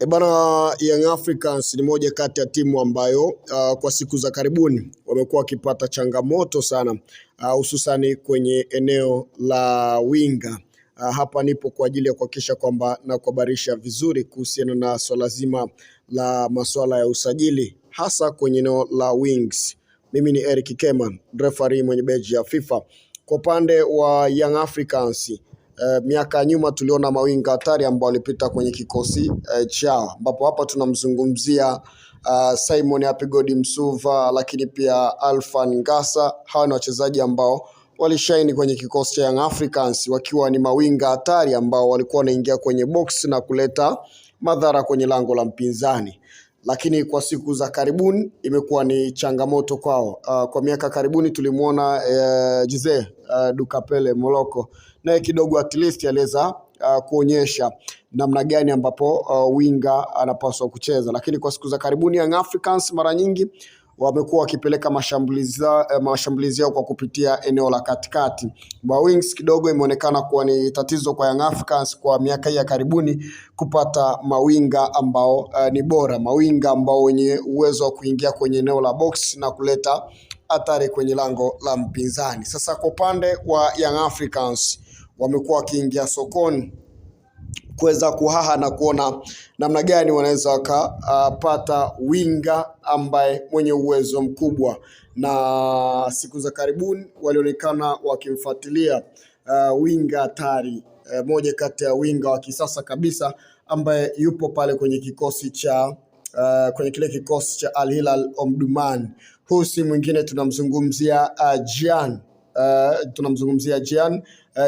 Bana, Young Africans ni moja kati ya timu ambayo kwa siku za karibuni wamekuwa wakipata changamoto sana, hususani kwenye eneo la winga. Hapa nipo kwa ajili ya kuhakikisha kwamba na kuhabarisha vizuri kuhusiana na swala zima la masuala ya usajili hasa kwenye eneo la wings. Mimi ni Eric Keman, referee mwenye beji ya FIFA. Kwa upande wa Young Africans, miaka nyuma tuliona mawinga hatari ambao walipita kwenye kikosi chao, ambapo hapa tunamzungumzia Simon Apigodi Msuva, lakini pia Alphan Ngasa. Hawa ni wachezaji ambao walishaini kwenye kikosi cha Young Africans wakiwa ni mawinga hatari ambao walikuwa wanaingia kwenye box na kuleta madhara kwenye lango la mpinzani. Lakini kwa siku za karibuni imekuwa ni changamoto kwao. Kwa miaka karibuni tulimuona Jose Dukapele Moloko, naye kidogo at least aliweza kuonyesha namna gani ambapo winga anapaswa kucheza. Lakini kwa siku za karibuni Young Africans mara nyingi wamekuwa wakipeleka mashambulizi yao kwa kupitia eneo la katikati. Wings kidogo imeonekana kuwa ni tatizo kwa Young Africans kwa miaka ya karibuni kupata mawinga ambao ni bora, mawinga ambao wenye uwezo wa kuingia kwenye eneo la box na kuleta hatari kwenye lango la mpinzani. Sasa kwa upande wa Young Africans wamekuwa wakiingia sokoni kuweza kuhaha na kuona namna gani wanaweza wakapata winga ambaye mwenye uwezo mkubwa, na siku za karibuni walionekana wakimfuatilia winga hatari, moja kati ya winga wa kisasa kabisa ambaye yupo pale kwenye kikosi cha kwenye kile kikosi cha Al Hilal Omdurman. Huu si mwingine, tunamzungumzia Jean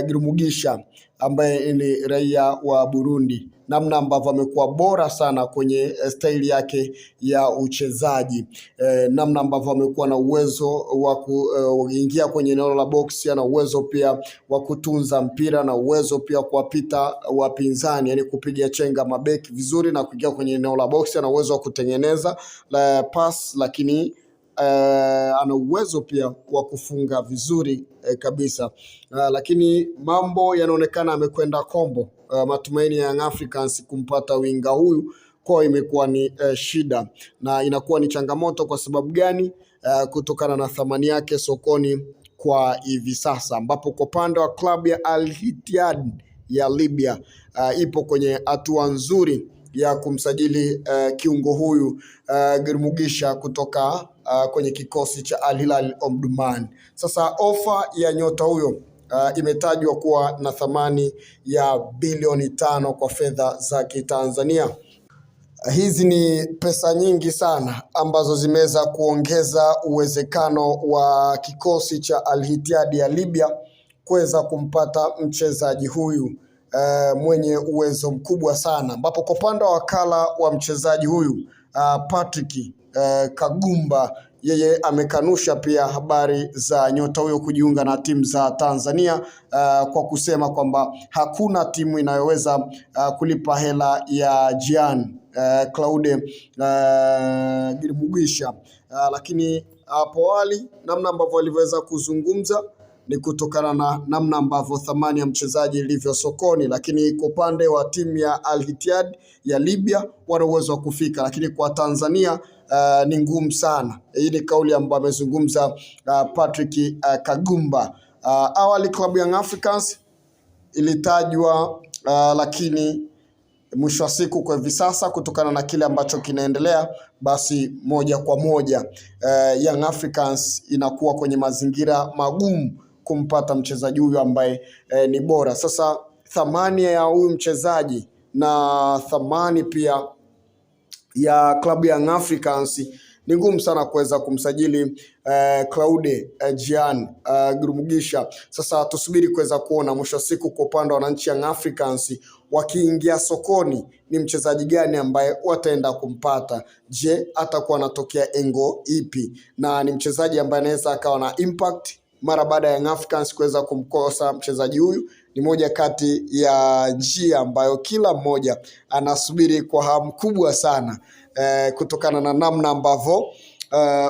Girumugisha ambaye ni raia wa Burundi. Namna ambavyo amekuwa bora sana kwenye staili yake ya uchezaji, namna ambavyo amekuwa na uwezo wa kuingia kwenye eneo la box, na uwezo pia wa kutunza mpira, na uwezo pia kuwapita wapinzani, yani kupiga chenga mabeki vizuri na kuingia kwenye eneo la box, na uwezo wa kutengeneza pass, lakini ana uwezo pia wa kufunga vizuri kabisa. Lakini mambo yanaonekana amekwenda kombo. Matumaini ya Young Africans kumpata winga huyu kwa imekuwa ni shida, na inakuwa ni changamoto. Kwa sababu gani? Kutokana na thamani yake sokoni kwa hivi sasa, ambapo kwa upande wa klabu ya Al Ittihad ya Libya ipo kwenye hatua nzuri ya kumsajili kiungo huyu Girumugisha kutoka kwenye kikosi cha Al Hilal Omdurman. Sasa ofa ya nyota huyo imetajwa kuwa na thamani ya bilioni 5 kwa fedha za Kitanzania. Hizi ni pesa nyingi sana ambazo zimeweza kuongeza uwezekano wa kikosi cha Al Ittihad ya Libya kuweza kumpata mchezaji huyu mwenye uwezo mkubwa sana, ambapo kwa upande wa wakala wa mchezaji huyu Patrick Kagumba, yeye amekanusha pia habari za nyota huyo kujiunga na timu za Tanzania kwa kusema kwamba hakuna timu inayoweza kulipa hela ya Jean Claude Girumugisha. Lakini hapo awali namna ambavyo walivyoweza kuzungumza ni kutokana na namna ambavyo thamani ya mchezaji ilivyo sokoni, lakini kwa upande wa timu ya Al Ittihad ya Libya wana uwezo wa kufika, lakini kwa Tanzania ni ngumu sana. Hii ni kauli ambayo amezungumza Patrick Kagumba. Awali klabu ya Young Africans ilitajwa, lakini mwisho wa siku kwa hivi sasa kutokana na kile ambacho kinaendelea, basi moja kwa moja Young Africans inakuwa kwenye mazingira magumu kumpata mchezaji huyu ambaye ni bora. Sasa thamani ya huyu mchezaji na thamani pia ya klabu ya Young Africans ni ngumu sana kuweza kumsajili Claude Jean Girumugisha. Sasa tusubiri kuweza kuona mwisho wa siku kwa upande wa wananchi Young Africans wakiingia sokoni ni mchezaji gani ambaye wataenda kumpata. Je, atakuwa anatokea engo ipi? Na ni mchezaji ambaye anaweza akawa na impact mara baada ya Young Africans kuweza kumkosa mchezaji huyu. Ni moja kati ya njia ambayo kila mmoja anasubiri kwa hamu kubwa sana kutokana na namna ambavyo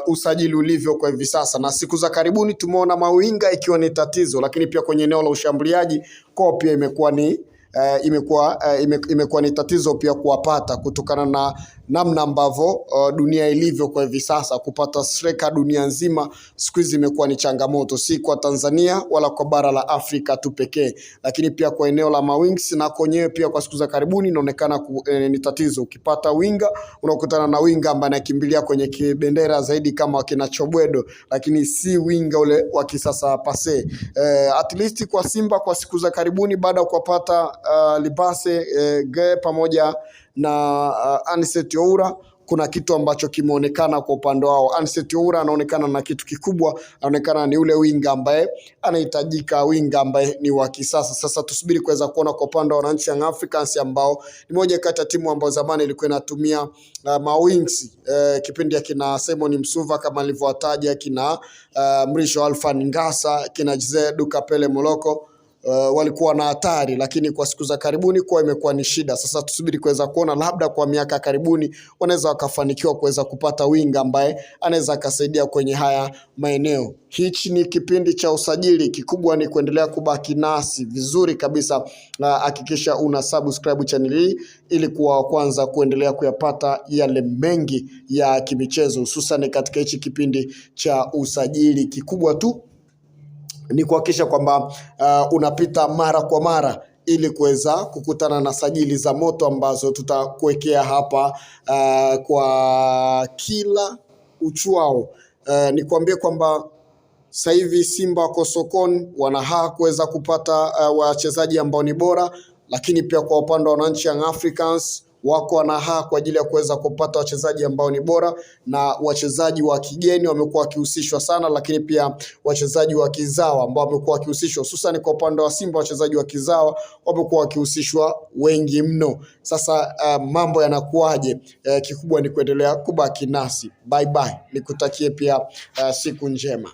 usajili ulivyo kwa hivi sasa. Na siku za karibuni tumeona mawinga ikiwa ni tatizo, lakini pia kwenye eneo la ushambuliaji kwa pia imekuwa ni imekuwa ni tatizo pia kuwapata kutokana na namna ambavyo dunia ilivyo kwa hivi sasa. Kupata striker dunia nzima siku hizi imekuwa ni changamoto, si kwa Tanzania wala kwa bara la Afrika tu pekee, lakini pia kwa eneo la mawings na kwenyewe pia kwa siku za karibuni inaonekana ni tatizo. Ukipata winga unakutana na winga ambaye anakimbilia kwenye kibendera zaidi kama kina Chobwedo, lakini si winga ule wa kisasa pase. At least kwa Simba kwa siku za karibuni baada ya kupata Libase Ge pamoja na Anicet Oura, kuna kitu ambacho kimeonekana kwa upande wao. Anicet Oura anaonekana na kitu kikubwa, anaonekana ni ule winga ambaye anahitajika, winga ambaye ni wa kisasa. Sasa tusubiri kuweza kuona kwa upande wa wananchi Young Africans ambao ni moja kati ya timu ambayo zamani ilikuwa inatumia mawings kipindi ya kina Simon Msuva kama alivyowataja, kina Mrisho Alphan Ngasa, kina Djedu Kapele Moloko. Walikuwa na hatari, lakini kwa siku za karibuni kwa imekuwa ni shida. Sasa tusubiri kuweza kuona, labda kwa miaka karibuni wanaweza wakafanikiwa kuweza kupata winga ambaye anaweza akasaidia kwenye haya maeneo. Hichi ni kipindi cha usajili, kikubwa ni kuendelea kubaki nasi vizuri kabisa. Hakikisha una subscribe channel hii ili kuwa kwanza kuendelea kuyapata yale mengi ya kimichezo, hususan katika hichi kipindi cha usajili. Kikubwa tu ni kuhakikisha kwamba unapita mara kwa mara ili kuweza kukutana na sajili za moto ambazo tutakuwekea hapa kwa kila uchwao. Nikwambie kwamba sasa hivi Simba wako sokoni, wanahaa kuweza kupata wachezaji ambao ni bora, lakini pia kwa upande wa wananchi Young Africans wako wanahaa kwa ajili ya kuweza kupata wachezaji ambao ni bora, na wachezaji wa kigeni wamekuwa wakihusishwa sana, lakini pia wachezaji wa kizawa ambao wamekuwa wakihusishwa, hususan kwa upande wa Simba wachezaji wa kizawa wamekuwa wakihusishwa wengi mno. Sasa mambo yanakuaje? Kikubwa ni kuendelea kubaki nasi. Bye bye, nikutakie pia siku njema.